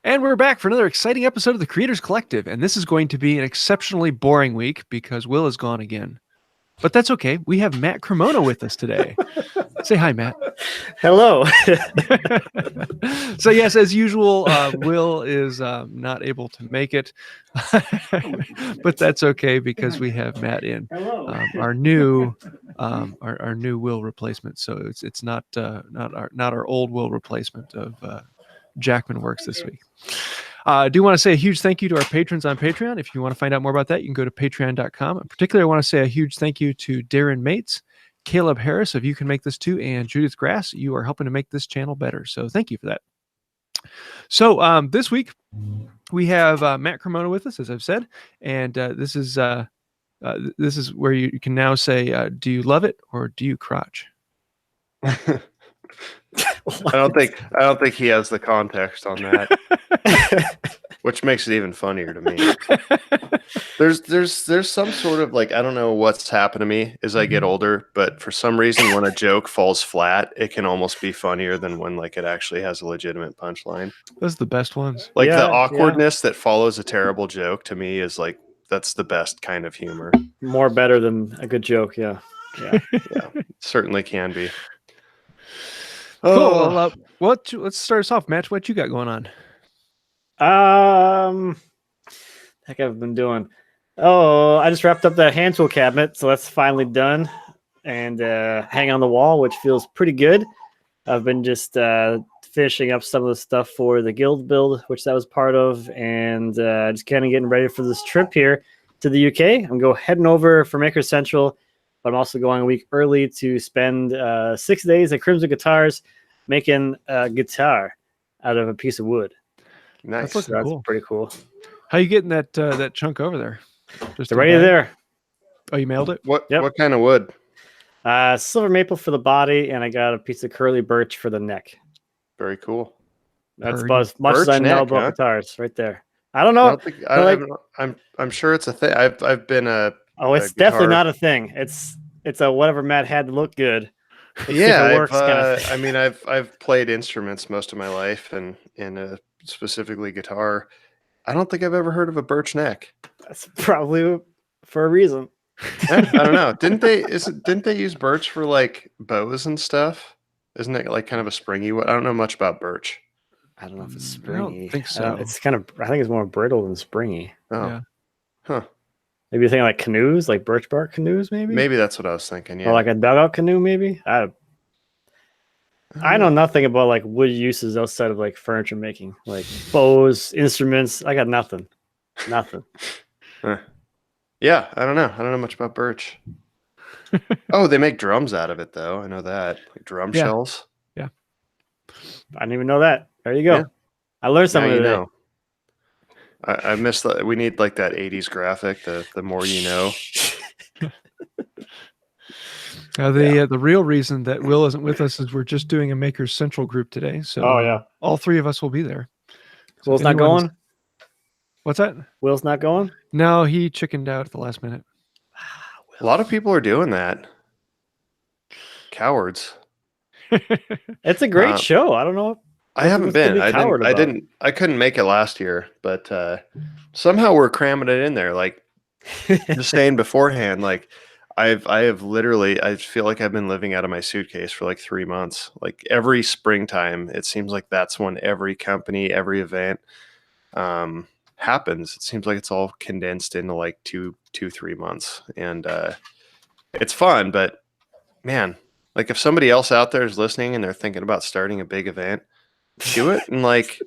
And we're back for another exciting episode of the Creators Collective. And this is going to be an exceptionally boring week because Will is gone again. But that's okay. We have Matt Cremona with us today. Say hi, Matt. Hello. So yes, as usual, Will is not able to make it, but that's okay because we have Matt in, our new Will replacement. So it's not our old Will replacement of Jackman Works this week. I do want to say a huge thank you to our patrons on Patreon. If you want to find out more about that, you can go to patreon.com. Particularly, I want to say a huge thank you to Darren Mates, Caleb Harris of You Can Make This Too, and Judith Grass. You are helping to make this channel better. So thank you for that. So this week, we have Matt Cremona with us, as I've said. And this is where you can now say, do you love it or do you crotch? I don't think he has the context on that, which makes it even funnier to me. There's some sort of like, I don't know what's happened to me as I get older, but for some reason when a joke falls flat, it can almost be funnier than when like it actually has a legitimate punchline. Those are the best ones. Like the awkwardness that follows a terrible joke to me is like, that's the best kind of humor. More better than a good joke. Yeah. Certainly can be. Cool. Well, let's start us off, Matt. What you got going on? Heck, I've been doing. Oh, I just wrapped up that hand tool cabinet, so that's finally done and hanging on the wall, which feels pretty good. I've been just finishing up some of the stuff for the guild build, which that was part of, and just kind of getting ready for this trip here to the UK. I'm heading over for Maker Central. But I'm also going a week early to spend 6 days at Crimson Guitars making a guitar out of a piece of wood. Nice. That's cool. Pretty cool. How you getting that chunk over there? Just right there. Oh, you mailed it? What kind of wood? Silver maple for the body, and I got a piece of curly birch for the neck. Very cool. That's about as much as I know about guitars right there. I don't know. I'm sure it's a thing. I've been a it's definitely not a thing. It's a whatever Matt had to look good. I've played instruments most of my life, and specifically guitar. I don't think I've ever heard of a birch neck. That's probably for a reason. I don't know. Didn't they use birch for like bows and stuff? Isn't it like kind of a springy wood? I don't know much about birch. I don't know if it's springy. I don't think so. I think it's more brittle than springy. Oh, yeah. Huh. Maybe you're thinking like canoes, like birch bark canoes, maybe? Maybe that's what I was thinking, yeah. Or like a dugout canoe, maybe? I know nothing about like wood uses outside of like furniture making, like bows, instruments. I got nothing. Nothing. Yeah, I don't know. I don't know much about birch. Oh, they make drums out of it, though. I know that. Like drum shells. Yeah. I didn't even know that. There you go. Yeah. I learned something today. Know. I miss that. We need like that 80s graphic, the more you know. Now, the real reason that Will isn't with us is we're just doing a Makers Central group today. So all three of us will be there. So Will's not going? What's that? Will's not going? No, he chickened out at the last minute. A lot of people are doing that. Cowards. It's a great show. I don't know. I haven't been. I couldn't make it last year, but somehow we're cramming it in there. Like just saying beforehand, like I have literally, I feel like I've been living out of my suitcase for like 3 months. Like every springtime, it seems like that's when every company, every event happens. It seems like it's all condensed into like 2-3 months, and it's fun. But man, like if somebody else out there is listening and they're thinking about starting a big event, do it in like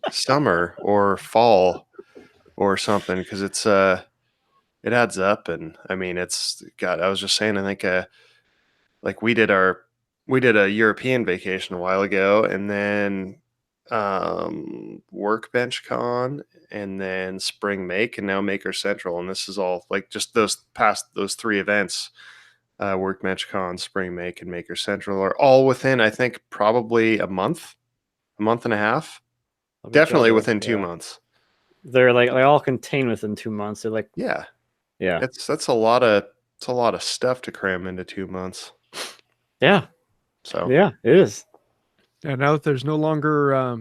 summer or fall or something, because it's it adds up. And I mean, it's God, I was just saying, I think like we did a European vacation a while ago, and then Workbench Con, and then Spring Make, and now Maker Central, and this is all like just those 3 events. Workbench Con, Spring Make, and Maker Central are all within, I think, probably a month and a half. Definitely within 2 months. They're like all contained within 2 months. They're like yeah. That's a lot of stuff to cram into 2 months. Yeah. So yeah, it is. Yeah. Now that there's no longer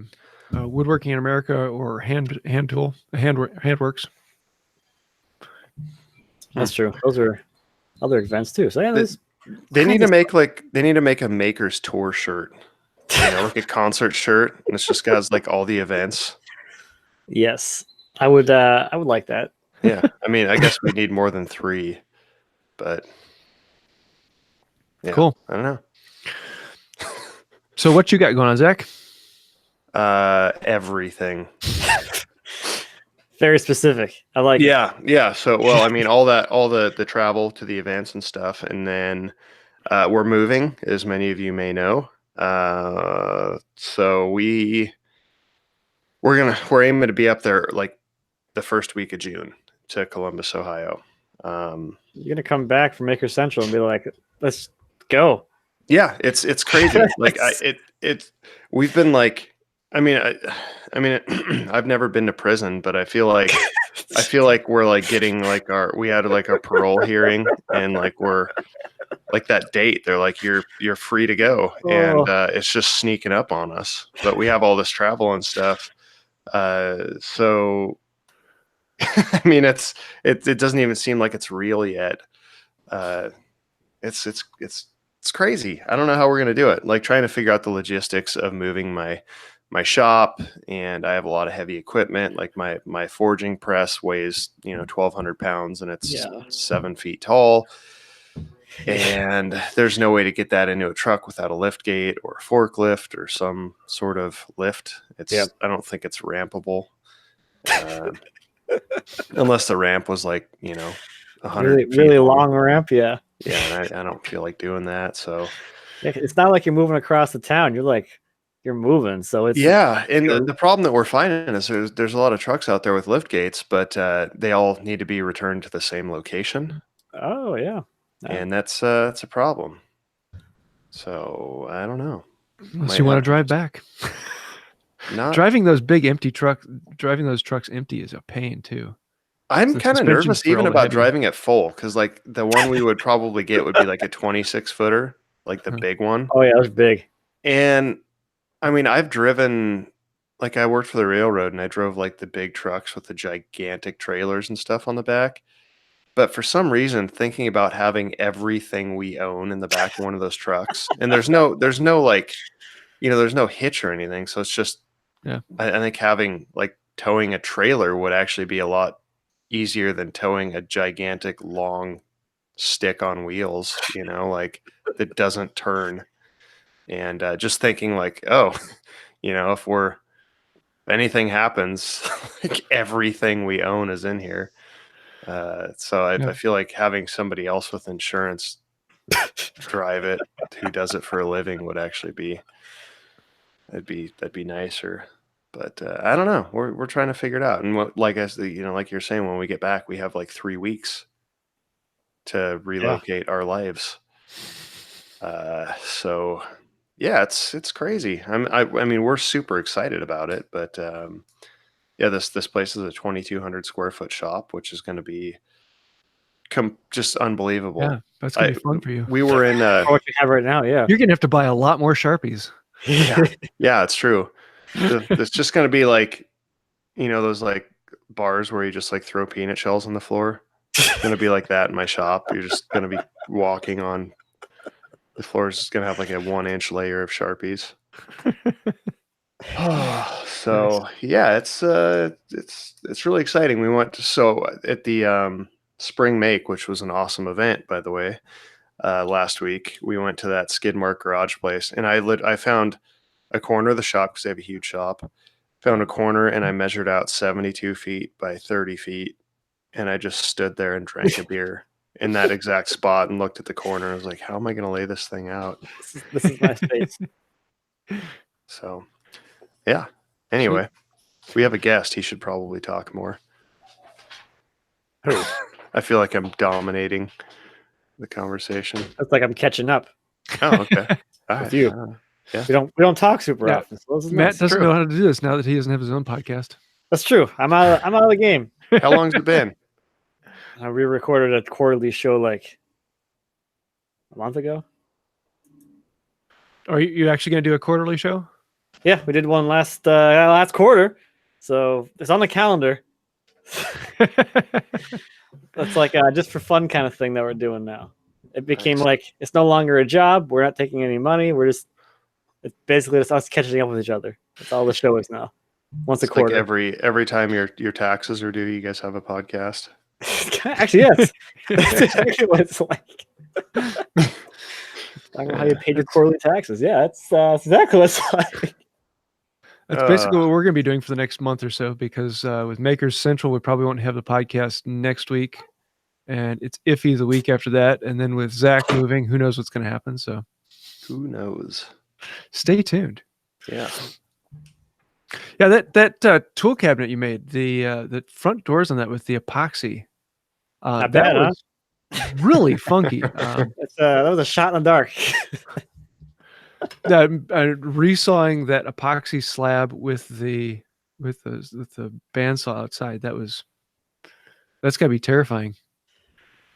Woodworking in America or handworks. That's true. Those are other events too. So yeah, they need to make a maker's tour shirt, like a concert shirt, and it's just got like all the events. Yes, I would like that. Yeah, I mean, I guess we need more than 3, but yeah, cool. I don't know. So what you got going on, Zach? Everything. Very specific. I like it. Yeah. So, well, I mean, all the travel to the events and stuff, and then we're moving, as many of you may know. So we're aiming to be up there like the first week of June to Columbus, Ohio. You're gonna come back from Maker Central and be like, "Let's go." Yeah, it's crazy. Like we've been like, I mean, I've never been to prison, but I feel like we're like getting like we had like our parole hearing, and like we're like that date. They're like, you're free to go, and it's just sneaking up on us. But we have all this travel and stuff. So I mean, it doesn't even seem like it's real yet. It's crazy. I don't know how we're gonna do it. Like trying to figure out the logistics of moving my shop, and I have a lot of heavy equipment. Like my forging press weighs 1,200 pounds, and it's 7 feet tall. And there's no way to get that into a truck without a lift gate or a forklift or some sort of lift. I don't think it's rampable. Unless the ramp was like, 100 really long ramp. Yeah. Yeah. And I don't feel like doing that. So it's not like you're moving across the town. You're moving. So it's, and the problem that we're finding is there's a lot of trucks out there with lift gates, but they all need to be returned to the same location. Oh yeah. And that's a problem. So I don't know. Unless you want to drive back. Driving those trucks empty is a pain too. I'm kind of nervous even about driving it full, because like the one we would probably get would be like a 26-footer, like the big one. Oh yeah, that's big. And I mean, I've driven, like I worked for the railroad, and I drove like the big trucks with the gigantic trailers and stuff on the back. But for some reason, thinking about having everything we own in the back of one of those trucks, and there's no like, there's no hitch or anything. So it's just, I think having like towing a trailer would actually be a lot easier than towing a gigantic long stick on wheels, like that doesn't turn. And just thinking like, if anything happens, like everything we own is in here. So I feel like having somebody else with insurance drive it, who does it for a living, would actually that'd be nicer. But I don't know. We're trying to figure it out. And like you're saying, when we get back, we have like 3 weeks to relocate our lives. So yeah, it's crazy. I mean, we're super excited about it, but this place is a 2,200 square foot shop, which is going to be just unbelievable. Yeah, that's gonna be fun for you. We were in what you have right now. Yeah, you're gonna have to buy a lot more Sharpies. Yeah, it's true. It's just going to be like, those like bars where you just like throw peanut shells on the floor. It's going to be like that in my shop. You're just going to be walking on the floor. Is just going to have like a 1-inch layer of Sharpies. So yeah, it's really exciting. We went at the Spring Make, which was an awesome event, by the way. Last week we went to that Skidmark garage place, and I found a corner of the shop, because they have a huge shop. Found a corner, and I measured out 72 feet by 30 feet, and I just stood there and drank a beer in that exact spot and looked at the corner. I was like, how am I going to lay this thing out? This is my space. So yeah. Anyway, we have a guest. He should probably talk more. Who? I feel like I'm dominating the conversation. It's like I'm catching up. Oh, okay. With you. Yeah. We don't talk super often. So Matt doesn't know how to do this now that he doesn't have his own podcast. That's true. I'm out of the game. How long's it been? We recorded a quarterly show like a month ago. Are you actually going to do a quarterly show? Yeah, we did one last quarter, so it's on the calendar. That's like just for fun kind of thing that we're doing now. It became Nice. like it's no longer a job. We're not taking any money. It's basically just us catching up with each other. That's all the show is now. Once a It's like quarter. every time your taxes are due, you guys have a podcast. Actually, yes. That's exactly what it's like. Talking about how you paid your quarterly taxes. Yeah, that's exactly what it's like. That's basically what we're going to be doing for the next month or so, because with Makers Central, we probably won't have the podcast next week, and it's iffy the week after that. And then with Zack moving, who knows what's going to happen? So who knows? Stay tuned. Yeah. Yeah, that tool cabinet you made, the front doors on that with the epoxy, Not that bad, was really funky. that was a shot in the dark. Resawing that epoxy slab with the bandsaw outside, that's gotta be terrifying.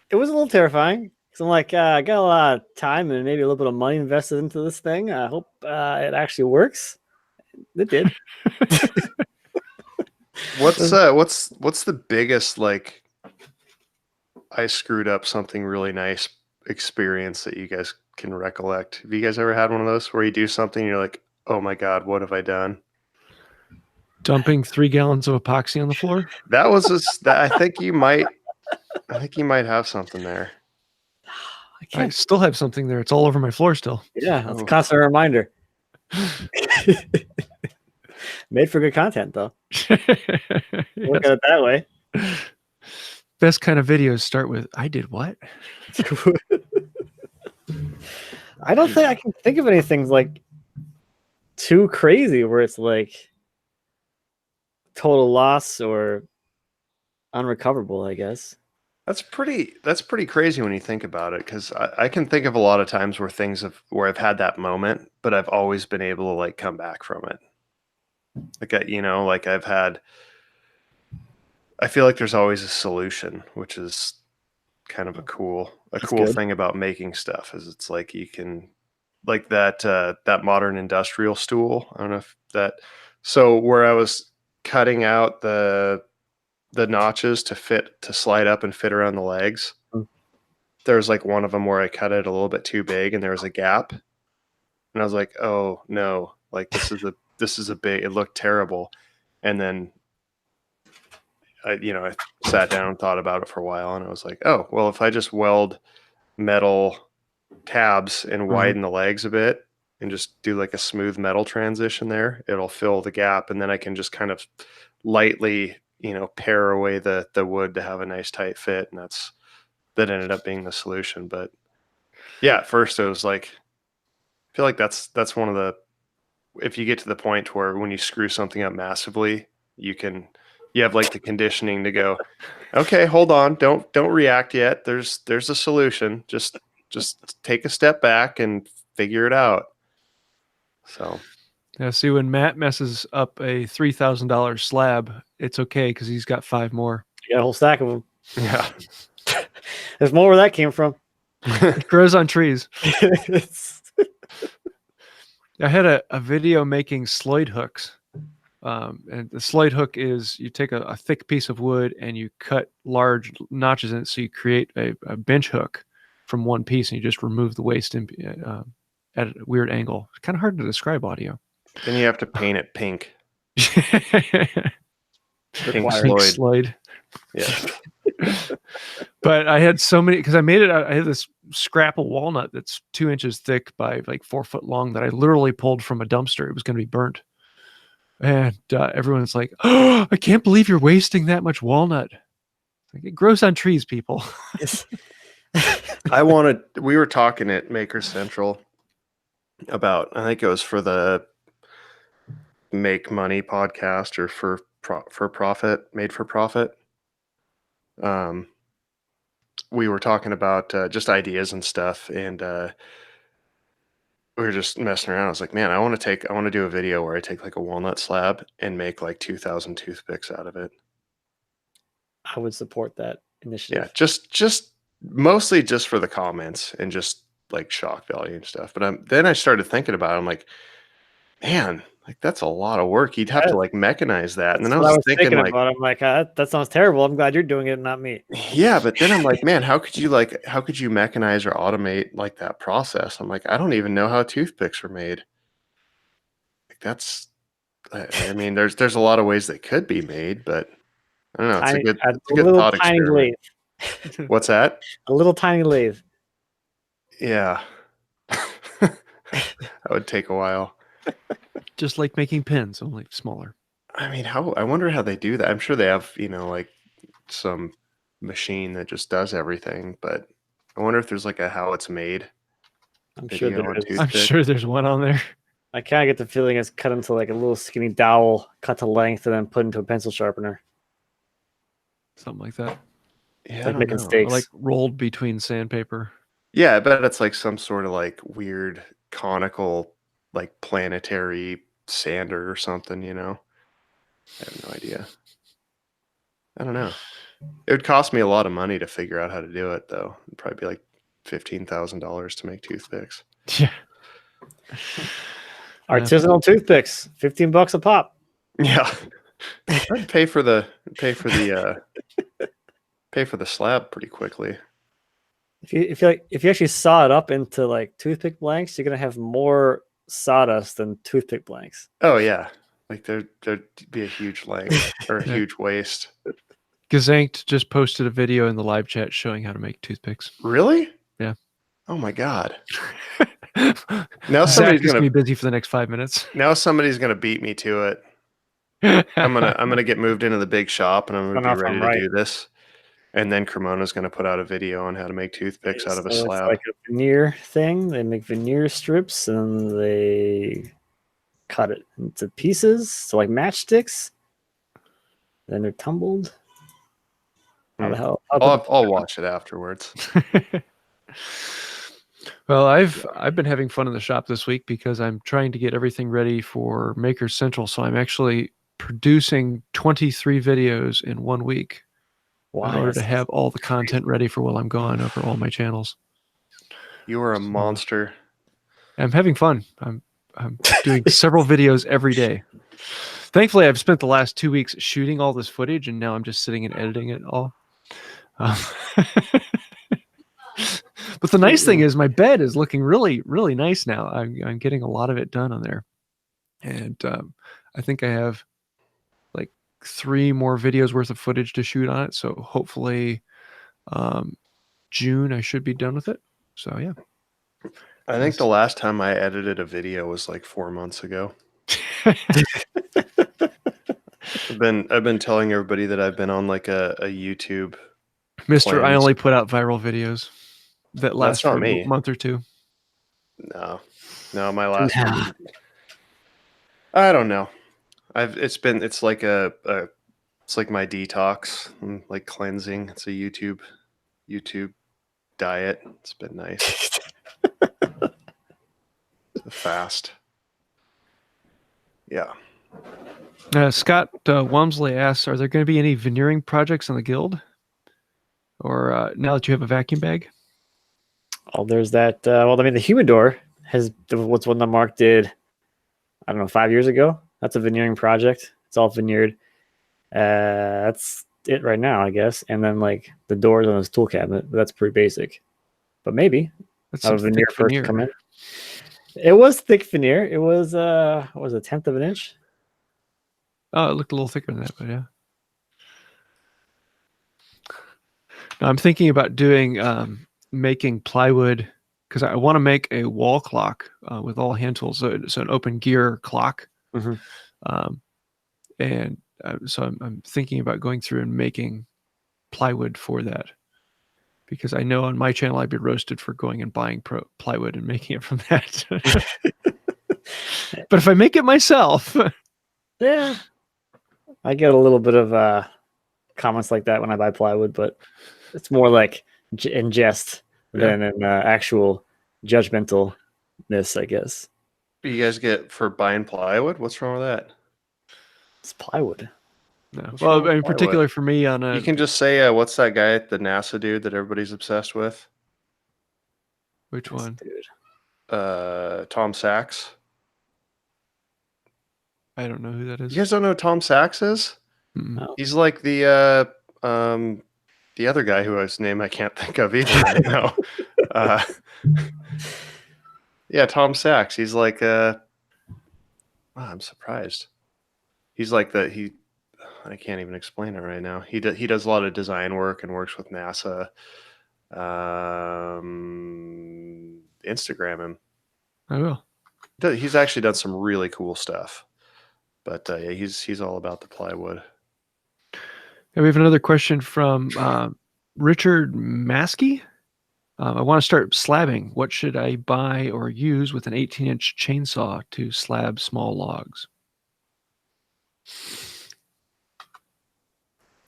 It was a little terrifying because I'm like, I got a lot of time and maybe a little bit of money invested into this thing. I hope it actually works. It did. What's the biggest like I screwed up something really nice experience that you guys can recollect? Have you guys ever had one of those where you do something and you're like, oh my God, what have I done? Dumping 3 gallons of epoxy on the floor? That was I think you might have something there. I still have something there. It's all over my floor still. Yeah, that's a constant reminder. Made for good content, though. Look at it that way. Best kind of videos start with, I did what? I don't think I can think of anything like too crazy where it's like total loss or unrecoverable, I guess. That's pretty crazy when you think about it, because I can think of a lot of times where I've had that moment, but I've always been able to like come back from it. Like I feel like there's always a solution, which is kind of a cool thing about making stuff, is it's like you can, like that modern industrial stool. I don't know if so where I was cutting out the notches to slide up and fit around the legs. There's like one of them where I cut it a little bit too big and there was a gap, and I was like, oh no, like this is a big, it looked terrible. And then I sat down and thought about it for a while, and I was like, oh, well, if I just weld metal tabs and widen the legs a bit and just do like a smooth metal transition there, it'll fill the gap. And then I can just kind of lightly, pare away the wood to have a nice tight fit. And that ended up being the solution. But yeah, at first it was like, I feel like that's one of the, if you get to the point where when you screw something up massively, you have like the conditioning to go, okay, hold on, don't react yet. There's a solution. Just take a step back and figure it out. So yeah, see, when Matt messes up a $3,000 slab, it's okay because he's got 5 more. You got a whole stack of them. Yeah. There's more where that came from. It grows on trees. I had a video making sloyd hooks. And the sloyd hook is you take a thick piece of wood and you cut large notches in it, so you create a bench hook from one piece, and you just remove the waste at a weird angle. It's kind of hard to describe audio. Then you have to paint it pink. Pink sloyd. Yeah. But I had so many, because I made it. I had this scrap of walnut that's 2 inches thick by like 4 foot long that I literally pulled from a dumpster. It was going to be burnt. And everyone's like, oh, I can't believe you're wasting that much walnut. Like, it grows on trees, people. We were talking at Maker Central about, I think it was for the Make Money podcast or for profit, Made for Profit. We were talking about just ideas and stuff, and we were just messing around. I was like, man, I want to do a video where I take like a walnut slab and make like 2,000 toothpicks out of it. I would support that initiative. Yeah, just mostly just for the comments and just like shock value and stuff. But then I started thinking about it. I'm like, man, Like that's a lot of work. You'd have to like mechanize that. And then I That's was what I was thinking like, about. I'm like, that sounds terrible. I'm glad you're doing it, not me. yeah, but then I'm like, man, how could you mechanize or automate like that process? I'm like, I don't even know how toothpicks are made. Like that's, I mean, there's a lot of ways they could be made, but I don't know. It's a good little thought tiny experiment. lathe. What's that? A little tiny lathe. Yeah. That would take a while. Just like making pins, only smaller. I mean, I wonder how they do that. I'm sure they have, like some machine that just does everything, but I wonder if there's like a how it's made. I'm sure video there on is. I'm toothpick. sure there's one on there. I kind of get the feeling it's cut into like a little skinny dowel, cut to length, and then put into a pencil sharpener. Something like that. Yeah, It's I like don't making know. Or steaks. like rolled between sandpaper. Yeah, I bet it's like some sort of like weird conical, like planetary sander or something, I have no idea. I don't know. It would cost me a lot of money to figure out how to do it, though. It'd probably be like $15,000 to make toothpicks. Yeah. Artisanal toothpicks, $15 a pop. Yeah, I'd pay for the slab pretty quickly. If you actually saw it up into like toothpick blanks, you're gonna have more sawdust than toothpick blanks. Oh yeah, like there'd be a huge length or a Yeah. huge waste. Gazanked just posted a video in the live chat showing how to make toothpicks. Really? Yeah. Oh my god. Now somebody's Zach is gonna gonna be busy for the next 5 minutes. Now somebody's gonna beat me to it. I'm gonna get moved into the big shop and I'm gonna be ready to do this. And then Cremona's gonna put out a video on how to make toothpicks out of a slab. It's like a veneer thing. They make veneer strips and they cut it into pieces, so like matchsticks. Then they're tumbled. How the hell? I'll watch it afterwards. Well, I've been having fun in the shop this week because I'm trying to get everything ready for Maker Central. So I'm actually producing 23 videos in 1 week in order to have all the content ready for while I'm gone over all my channels. You are a monster. I'm having fun. I'm doing several videos every day. Thankfully, I've spent the last 2 weeks shooting all this footage, and now I'm just sitting and editing it all. But the nice thing is my bed is looking really, really nice now. I'm getting a lot of it done on there. And I think I have like 3 more videos worth of footage to shoot on it. So hopefully June I should be done with it. So yeah. I think the last time I edited a video was like 4 months ago. I've been telling everybody that I've been on like a YouTube. Mister, I only put out viral videos that last for a month or 2. No, my last one. I don't know. It's like it's like my detox, like cleansing. It's a YouTube diet. It's been nice. Fast. Yeah. Scott Walmsley asks, are there going to be any veneering projects on the guild? Or now that you have a vacuum bag? Oh, there's that. Well, I mean, the humidor what's one that Mark did, I don't know, 5 years ago. That's a veneering project. It's all veneered. That's it right now, I guess. And then like the doors on his tool cabinet. That's pretty basic. But maybe that's a veneer first to come in. It was thick veneer. It was what was it, 1/10 of an inch? Oh, it looked a little thicker than that, but yeah. Now, I'm thinking about doing making plywood because I want to make a wall clock with all hand tools, so an open gear clock. Mm-hmm. And so I'm thinking about going through and making plywood for that, because I know on my channel I'd be roasted for going and buying plywood and making it from that. But if I make it myself, yeah, I get a little bit of comments like that when I buy plywood, but it's more like in jest than in actual judgmentalness, I guess. You guys get for buying plywood? What's wrong with that? It's plywood. No. Well, in particular for me, you can just say, what's that guy, the NASA dude that everybody's obsessed with? Which one? Dude. Tom Sachs. I don't know who that is. You guys don't know who Tom Sachs is? Mm-mm. No. He's like the other guy whose name I can't think of either right now. Yeah, Tom Sachs. He's like I'm surprised. He's like I can't even explain it right now. He does a lot of design work and works with NASA. Instagram him. I will. He's actually done some really cool stuff. But yeah, he's all about the plywood. And we have another question from Richard Maske. I want to start slabbing. What should I buy or use with an 18-inch chainsaw to slab small logs?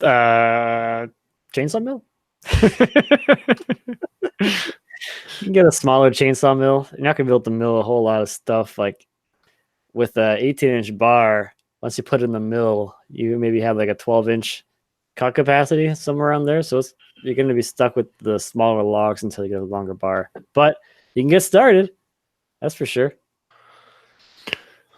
Chainsaw mill. You can get a smaller chainsaw mill. You're not gonna be able to mill a whole lot of stuff. Like with a 18-inch bar, once you put it in the mill, you maybe have like a 12-inch cut capacity somewhere around there. So you're going to be stuck with the smaller logs until you get a longer bar. But you can get started. That's for sure.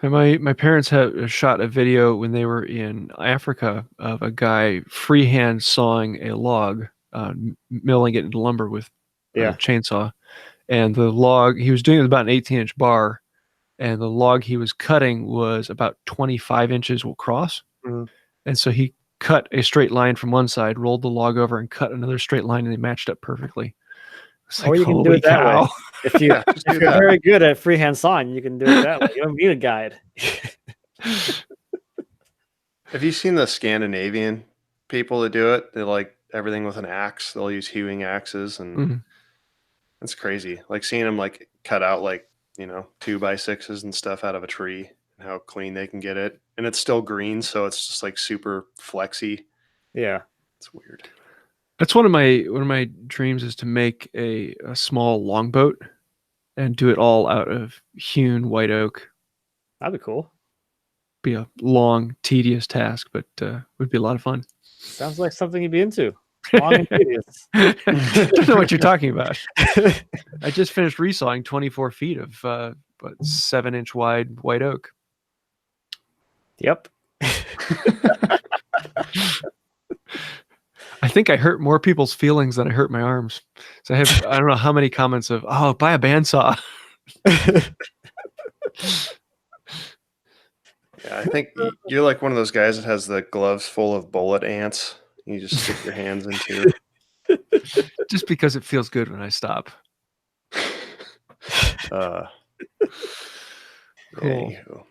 And my parents have shot a video when they were in Africa of a guy freehand sawing a log, milling it into lumber with a chainsaw. And the log, he was doing it with about an 18-inch bar, and the log he was cutting was about 25 inches across. Mm-hmm. And so he cut a straight line from one side, rolled the log over, and cut another straight line, and they matched up perfectly. It's Or you can do it that way. If you're very good at freehand sawing, you can do it that way. You don't need a guide. Have you seen the Scandinavian people that do it? They like everything with an axe. They'll use hewing axes, and that's crazy. Like seeing them like cut out like 2x6s and stuff out of a tree, and how clean they can get it, and it's still green, so it's just like super flexy. Yeah, it's weird. That's one of my dreams, is to make a small longboat and do it all out of hewn white oak. That'd be cool. Be a long, tedious task, but would be a lot of fun. Sounds like something you'd be into. Long and tedious. I don't know what you're talking about. I just finished resawing 24 feet of 7-inch wide white oak. Yep. I think I hurt more people's feelings than I hurt my arms. So I don't know how many comments of, "Oh, buy a bandsaw." Yeah, I think you're like one of those guys that has the gloves full of bullet ants. You just stick your hands into. Just because it feels good when I stop. Cool. Anywho.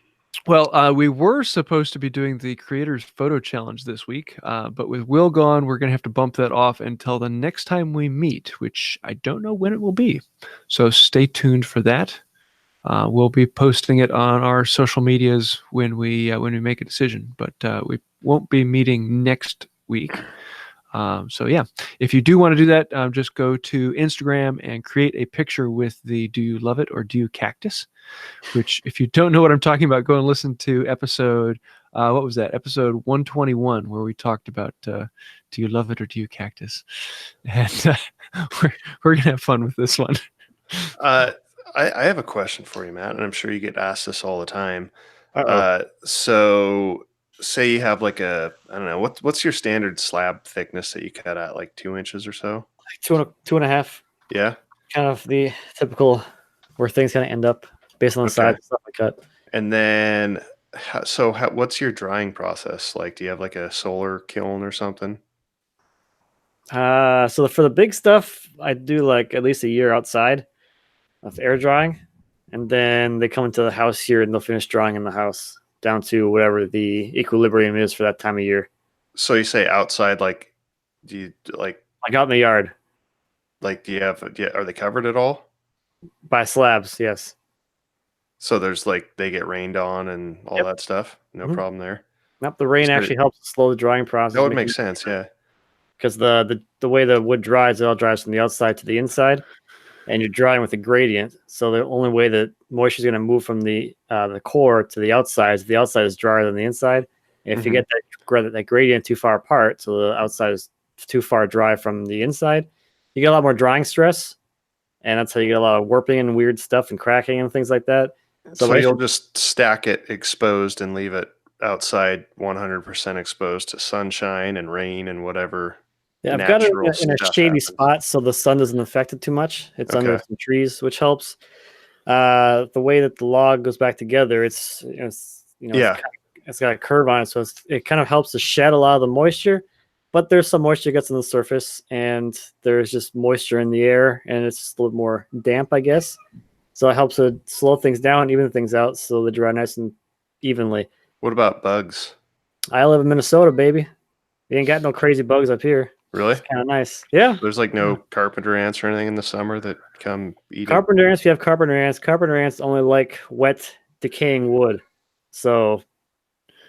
Well, we were supposed to be doing the Creators Photo Challenge this week, but with Will gone, we're going to have to bump that off until the next time we meet, which I don't know when it will be. So stay tuned for that. We'll be posting it on our social medias when we make a decision, but we won't be meeting next week. So yeah, if you do want to do that, just go to Instagram and create a picture with the "Do you love it or do you cactus?" Which, if you don't know what I'm talking about, go and listen to episode, what was that? Episode 121, where we talked about "Do you love it or do you cactus?" And we're gonna have fun with this one. I have a question for you, Matt, and I'm sure you get asked this all the time. So say you have like I don't know, what's your standard slab thickness that you cut at, like 2 inches or so? Like 2.5. Yeah. Kind of the typical where things kind of end up based on the size of stuff I cut. And then, what's your drying process like? Do you have like a solar kiln or something? So for the big stuff, I do like at least a year outside of air drying, and then they come into the house here and they'll finish drying in the house down to whatever the equilibrium is for that time of year. So you say outside, like, do you like out in the yard? Like, are they covered at all? By slabs, yes. So there's like, they get rained on and all that stuff. No problem there. Nope, the rain actually helps slow the drying process. That would make sense, yeah. Because the way the wood dries, it all dries from the outside to the inside, and you're drying with a gradient. So the only way that moisture is going to move from the core to the outside is drier than the inside. And if you get that gradient too far apart, so the outside is too far dry from the inside, you get a lot more drying stress, and that's how you get a lot of warping and weird stuff and cracking and things like that. So you'll just stack it exposed and leave it outside 100% exposed to sunshine and rain and whatever. Yeah, I've got it in a shady happens. spot so the sun doesn't affect it too much. It's under some trees, which helps. The way that the log goes back together, it's got a curve on it, so it kind of helps to shed a lot of the moisture. But there's some moisture gets on the surface, and there's just moisture in the air, and it's just a little more damp, I guess. So it helps to slow things down, even things out, so they dry nice and evenly. What about bugs? I live in Minnesota, baby. You ain't got no crazy bugs up here. Really? It's kind of nice. Yeah. There's like no carpenter ants or anything in the summer that come eat carpenter ants. We have carpenter ants. Carpenter ants only like wet, decaying wood. So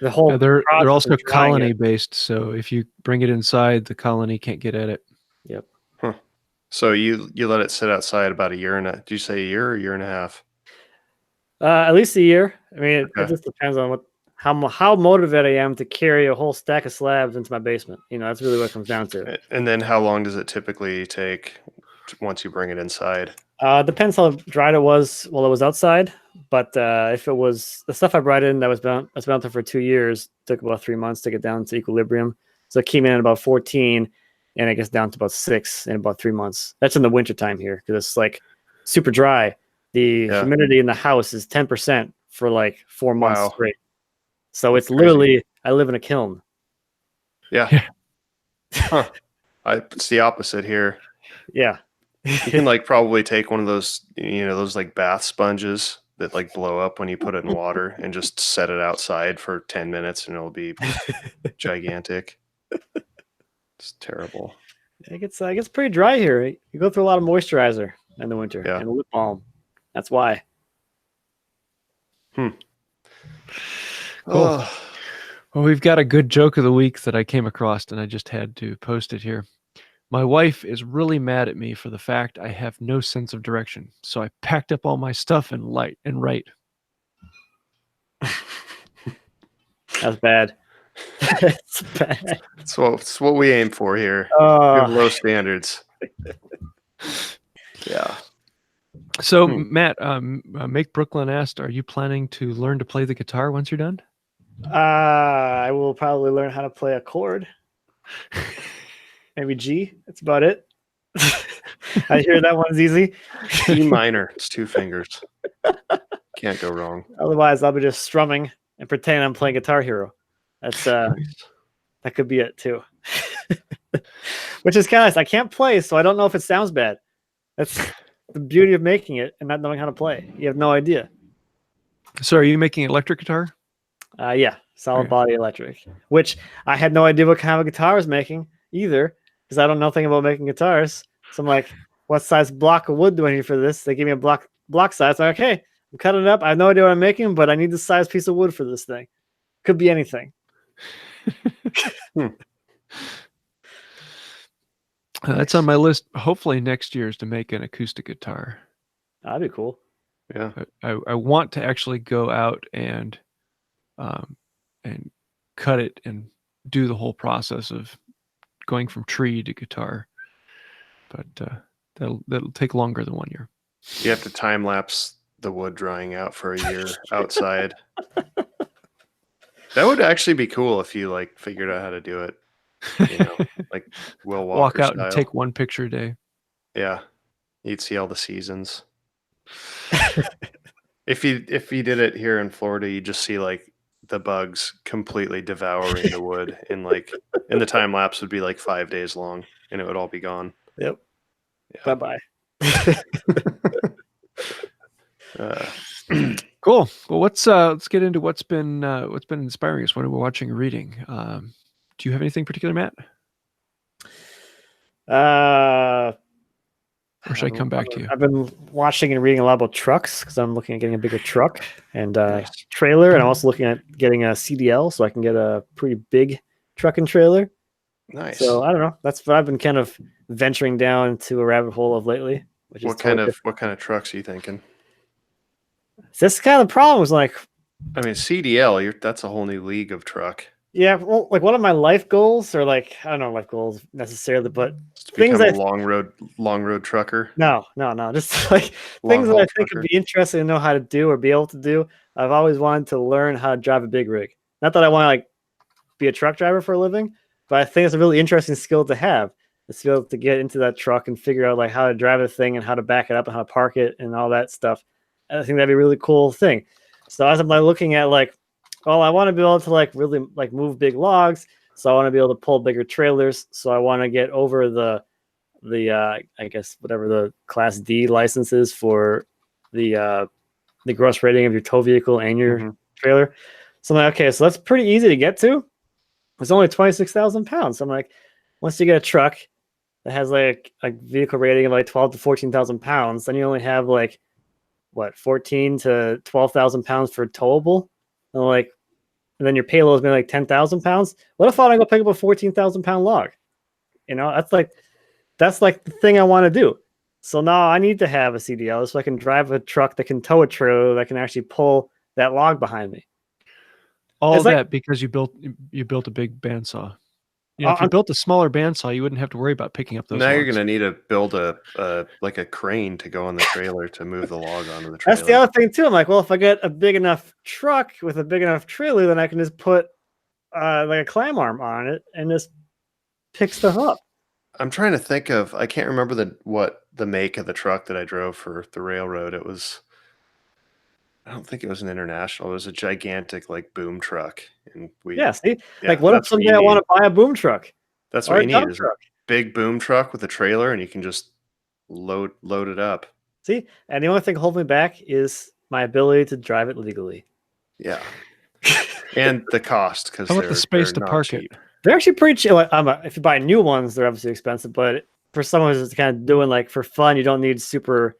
the whole they're also colony based. So if you bring it inside, the colony can't get at it. Yep. Huh. So you let it sit outside about a year and did you say a year or a year and a half? At least a year. I mean, it just depends on how motivated I am to carry a whole stack of slabs into my basement. That's really what it comes down to. And then how long does it typically take once you bring it inside? Depends how dried it was while it was outside. But if it was the stuff I brought in that was been out there for 2 years, took about 3 months to get down to equilibrium. So it came in at about 14, and it gets down to about 6 in about 3 months. That's in the winter time here because it's like super dry. The humidity in the house is 10% for like 4 months straight. So it's literally, I live in a kiln. Yeah. Huh. It's the opposite here. Yeah. You can like probably take one of those, those like bath sponges that like blow up when you put it in water and just set it outside for 10 minutes and it'll be gigantic. It's terrible. It gets pretty dry here. You go through a lot of moisturizer in the winter and lip balm. That's why. Cool. Well, we've got a good joke of the week that I came across, and I just had to post it here. My wife is really mad at me for the fact I have no sense of direction, so I packed up all my stuff and write. That's bad. That's bad. It's what we aim for here. We have low standards. Yeah. So, Matt, Make Brooklyn asked, are you planning to learn to play the guitar once you're done? I will probably learn how to play a chord. Maybe G. That's about it. I hear that one's easy. E minor. It's 2 fingers. Can't go wrong. Otherwise, I'll be just strumming and pretending I'm playing Guitar Hero. That's that could be it too. Which is kind of nice. I can't play, so I don't know if it sounds bad. That's the beauty of making it and not knowing how to play. You have no idea. So are you making electric guitar? Yeah, solid body electric, which I had no idea what kind of guitar I was making either, because I don't know nothing about making guitars. So I'm like, what size block of wood do I need for this? They give me a block size. I'm like, okay, I'm cutting it up. I have no idea what I'm making, but I need this size piece of wood for this thing. Could be anything. That's on my list. Hopefully next year is to make an acoustic guitar. That'd be cool. Yeah. I want to actually go out and cut it and do the whole process of going from tree to guitar, but that'll take longer than 1 year. You have to time lapse the wood drying out for a year outside. That would actually be cool if you like figured out how to do it. Like Will Walker walk out style. and take 1 picture a day. Yeah, you'd see all the seasons. If you did it here in Florida, you just see like the bugs completely devouring the wood, and the time lapse would be like 5 days long, and it would all be gone. Yep. Yeah. Bye bye. Cool. Well, let's get into what's been inspiring us. What are we watching or reading? Do you have anything particular, Matt? Or should I come back to you? I've been watching and reading a lot about trucks because I'm looking at getting a bigger truck and trailer, and I'm also looking at getting a CDL so I can get a pretty big truck and trailer. Nice. So I don't know. That's what I've been kind of venturing down into a rabbit hole of lately. Which what kind of trucks are you thinking? This kind of problem was like, I mean, CDL. That's a whole new league of truck. Yeah, well, like one of my life goals, or like I don't know life goals necessarily, but Just to things become a I long road trucker, no, just like long things that haul I think would trucker. be interesting to know how to do or be able to do. I've always wanted to learn how to drive a big rig. Not that I want to like be a truck driver for a living, but I think it's a really interesting skill to have. The skill to get into that truck and figure out like how to drive the thing and how to back it up and how to park it and all that stuff. I think that'd be a really cool thing. So as I'm like looking at like, well, I want to be able to like really like move big logs. So I want to be able to pull bigger trailers. So I want to get over the I guess whatever the Class D license is for the gross rating of your tow vehicle and your Mm-hmm. trailer. So I'm like, okay, so that's pretty easy to get to. It's only 26,000 pounds. So I'm like, once you get a truck that has like a vehicle rating of like 12 to 14,000 pounds, then you only have like what 14 to 12,000 pounds for towable, and like, and then your payload is maybe like 10,000 pounds. What if I go pick up a 14,000 pound log? You know, that's like the thing I want to do. So now I need to have a CDL so I can drive a truck that can tow a trailer that can actually pull that log behind me. All It's like that because you built a big bandsaw. You know, if you I'm built a smaller bandsaw, you wouldn't have to worry about picking up those Now you're logs. gonna need to build a like a crane to go on the trailer to move the log onto the That's the trailer. other thing too. I'm like, well, if I get a big enough truck with a big enough trailer, then I can just put like a clam arm on it and just pick stuff up. I'm trying to think of. I can't remember what the make of the truck that I drove for the railroad. It was. I don't think it was an international. It was a gigantic like boom truck, and Yeah, see, yeah, like what if that's what someday you I want need. to buy a boom truck That's or what a you need dump is a truck? big boom truck with a trailer, and you can just load it up. See, and the only thing holding me back is my ability to drive it legally. Yeah, and the cost because How about the space they're to not park it? cheap. They're actually pretty cheap. Like, if you buy new ones, they're obviously expensive, but for someone who's just kind of doing like for fun, you don't need a super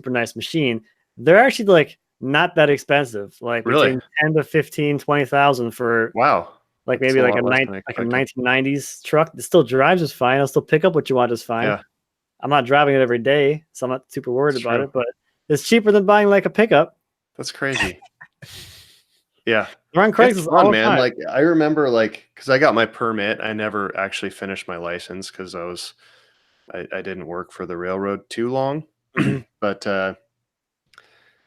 nice machine. They're actually like not that expensive, like Really? between 10 to 15, 20,000 for Wow, like that's maybe a like lot less than I like a expected. 1990s truck. It still drives just fine. It'll still pick up what you want just fine. Yeah, I'm not driving it every day, so I'm not super worried that's about true. it, but it's cheaper than buying like a pickup. That's crazy. Yeah. They're on It's Craigslist fun, all the man. time. Like I remember because I got my permit. I never actually finished my license because I didn't work for the railroad too long. Mhm. But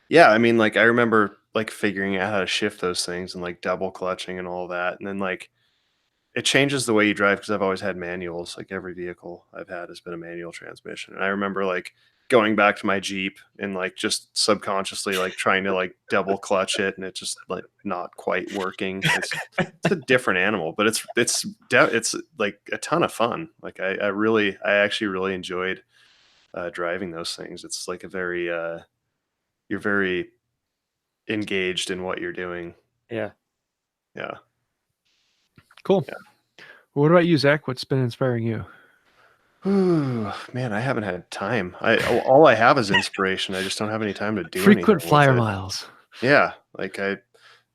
yeah, I mean, like I remember like figuring out how to shift those things and like double clutching and all that. And then like it changes the way you drive because I've always had manuals. Like every vehicle I've had has been a manual transmission. And I remember like going back to my Jeep and like just subconsciously like trying to like double clutch it and it just like not quite working. It's a different animal, but it's like a ton of fun. Like I actually really enjoyed driving those things. It's like a very you're very engaged in what you're doing. Yeah. Yeah. Cool. Yeah. Well, what about you, Zach? What's been inspiring you? Ooh, man, I haven't had time. All I have is inspiration. I just don't have any time to do Frequent anything with flyer it. miles. Yeah, like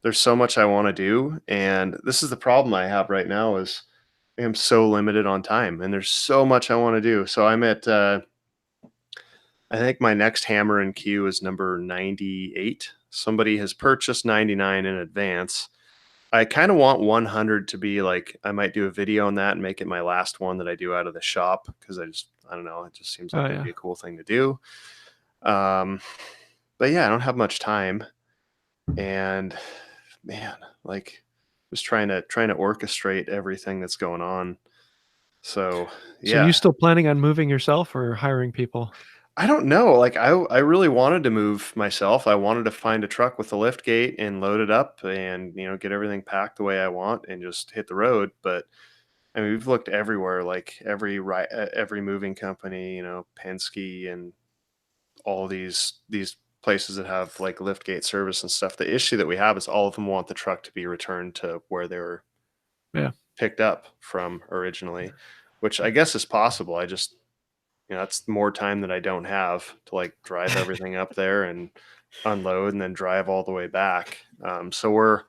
there's so much I want to do, and this is the problem I have right now is I am so limited on time, and there's so much I want to do. So I'm at I think my next hammer in queue is number 98. Somebody has purchased 99 in advance. I kind of want 100 to be like I might do a video on that and make it my last one that I do out of the shop because I don't know, it just seems like Oh it'd yeah. be a cool thing to do. Um, but yeah, I don't have much time, and man, like just trying to orchestrate everything that's going on. So So yeah, you still planning on moving yourself or hiring people? I don't know. Like I really wanted to move myself. I wanted to find a truck with a lift gate and load it up and get everything packed the way I want and just hit the road. But I mean, we've looked everywhere, like every moving company, Penske and all these places that have like lift gate service and stuff. The issue that we have is all of them want the truck to be returned to where they were Yeah. picked up from originally, which I guess is possible. I just that's more time that I don't have to like drive everything up there and unload and then drive all the way back. So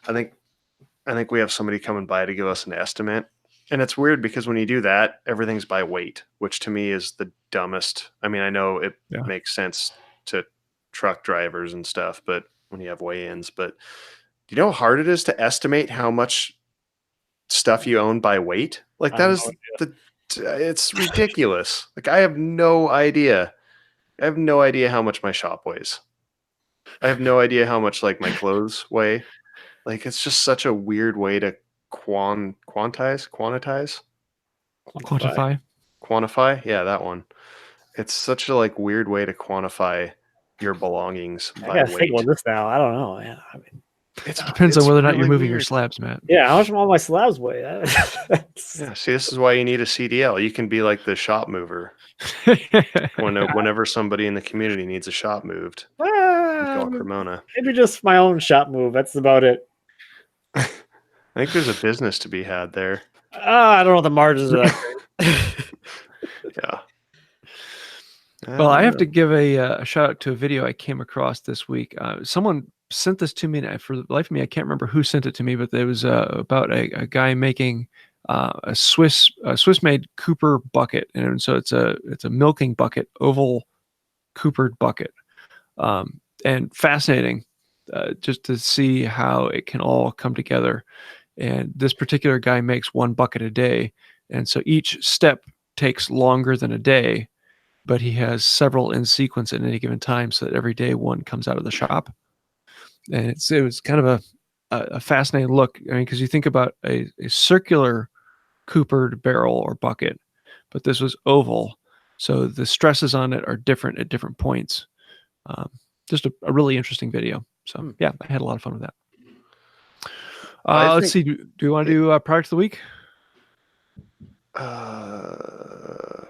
I think we have somebody coming by to give us an estimate. And it's weird because when you do that, everyth's by weight, which to me is the dumbest. I mean, I know it Yeah. makes sense to truck drivers and stuff, but when you have weigh-ins, but do you know how hard it is to estimate how much stuff you own by weight? Like that is it's ridiculous. Like I have no idea. I have no idea how much my shop weighs. I have no idea how much like my clothes weigh. Like it's just such a weird way to quantify. Yeah, that one. It's such a like weird way to quantify your belongings I by gotta weight. think about this now. I don't know. Yeah, I mean, It depends on whether or not you're really moving your weird. slabs, Matt. yeah. How much all my slabs weigh? Yeah, see, this is why you need a CDL. You can be like the shop mover. Whenever somebody in the community needs a shop moved, you call Cremona. Maybe just my own shop move. That's about it. I think there's a business to be had there. I don't know the margins of that. Yeah. Well, I have to give a shout out to a video I came across this week. Someone sent this to me, and for the life of me, I can't remember who sent it to me, but it was about a guy making a Swiss-made Cooper bucket, and so it's a milking bucket, oval Coopered bucket, and fascinating just to see how it can all come together. And this particular guy makes one bucket a day, and so each step takes longer than a day, but he has several in sequence at any given time, so that every day one comes out of the shop. And it was kind of a fascinating look. I mean, because you think about a circular Coopered barrel or bucket, but this was oval, so the stresses on it are different at different points. Just a really interesting video. So yeah, I had a lot of fun with that. Let's see. Do you want to do product of the week? I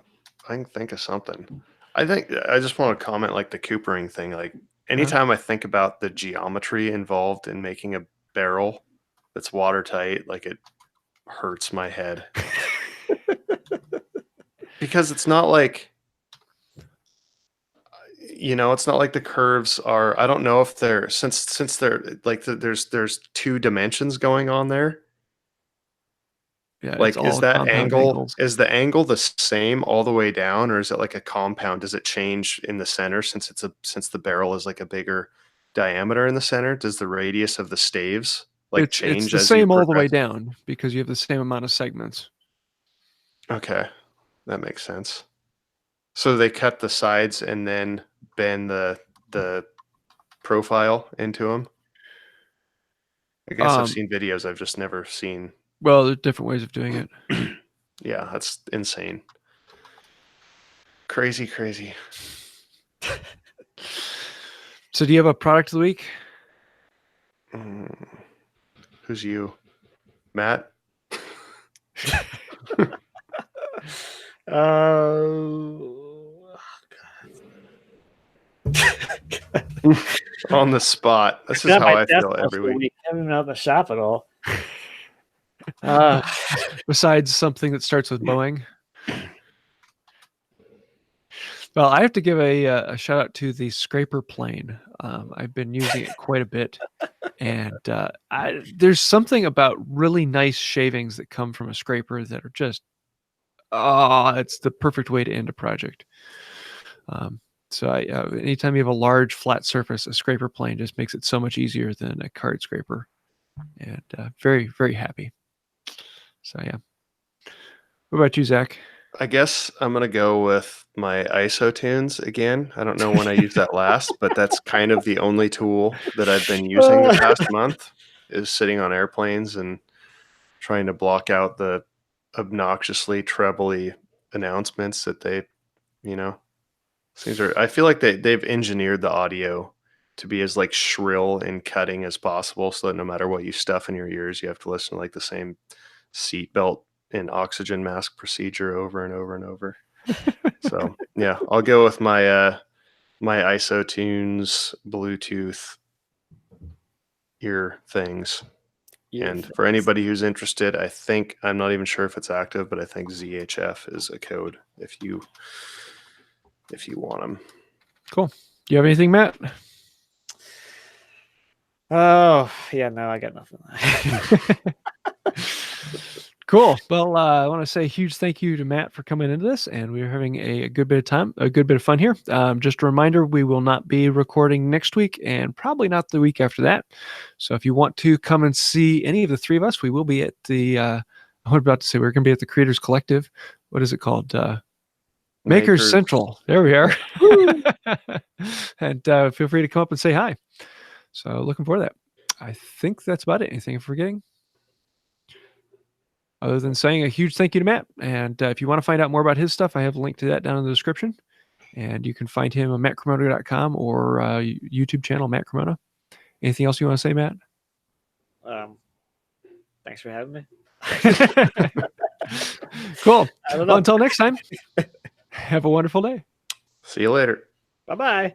can think of something. I just want to comment like the coopering thing. Like anytime I think about the geometry involved in making a barrel that's watertight, like it hurts my head. Because it's not like, it's not like the curves are, I don't know if they're, since they're like, there's two dimensions going on there. Yeah, like is that angle angles. Is the angle the same all the way down, or is it like a compound? Does it change in the center since the barrel is like a bigger diameter in the center? Does the radius of the staves change? It's the same all the way down because you have the same amount of segments. Okay, that makes sense. So they cut the sides and then bend the profile into them. I guess I've seen videos. I've just never seen. Well, there are different ways of doing it. Yeah, that's insane. Crazy. So do you have a product of the week? Who's you? Matt? On the spot. This is how I feel every week. I haven't been out in the shop at all. Besides something that starts with Boeing. Well, I have to give a shout out to the scraper plane. I've been using it quite a bit, and there's something about really nice shavings that come from a scraper that are just, it's the perfect way to end a project. So anytime you have a large flat surface, a scraper plane just makes it so much easier than a card scraper, and very, very happy. So yeah. What about you, Zach? I guess I'm going to go with my ISO tunes again. I don't know when I used that last, but that's kind of the only tool that I've been using the past month, is sitting on airplanes and trying to block out the obnoxiously trebly announcements that they, things are, I feel like they've engineered the audio to be as like shrill and cutting as possible, so that no matter what you stuff in your ears, you have to listen to like the same seatbelt and oxygen mask procedure over and over and over. So yeah, I'll go with my my ISO tunes Bluetooth ear things. And for anybody who's interested, I'm not even sure if it's active, but I think ZHF is a code if you want them. Cool. Do you have anything, Matt? Oh yeah, no, I got nothing. Cool. Well, I want to say a huge thank you to Matt for coming into this, and we're having a good bit of fun here. Just a reminder, we will not be recording next week and probably not the week after that. So if you want to come and see any of the three of us, we will be at the was about to say we're going to be at the Creators Collective. What is it called? Makers Central. There we are. And feel free to come up and say hi. So looking forward to that. I think that's about it. Anything I'm forgetting? Other than saying a huge thank you to Matt. And if you want to find out more about his stuff, I have a link to that down in the description. And you can find him on mattcremona.com or YouTube channel, Matt Cremona. Anything else you want to say, Matt? Thanks for having me. Cool. I don't know. Well, until next time, have a wonderful day. See you later. Bye-bye.